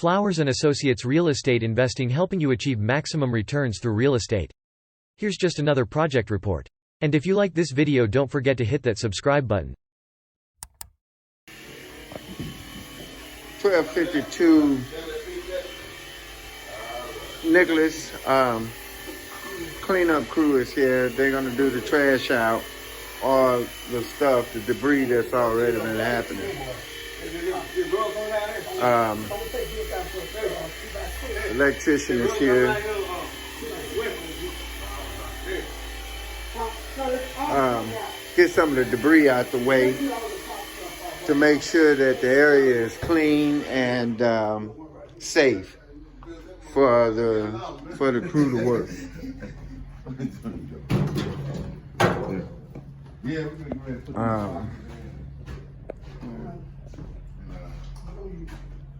Flowers and Associates Real Estate Investing, helping you achieve maximum returns through real estate. Here's just another project report. And if you like this video, don't forget to hit that subscribe button. 1252 Nicholas cleanup crew is here. They're going to do the trash out, all the stuff, the debris that's already been happening. Electrician is here. Get some of the debris out the way to make sure that the area is clean and safe for the crew to work.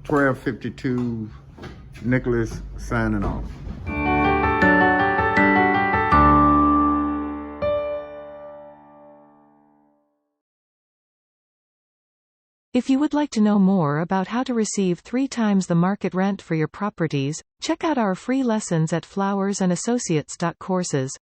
1252 Nicholas signing off. If you would like to know more about how to receive 3 times the market rent for your properties, check out our free lessons at flowersandassociates.courses.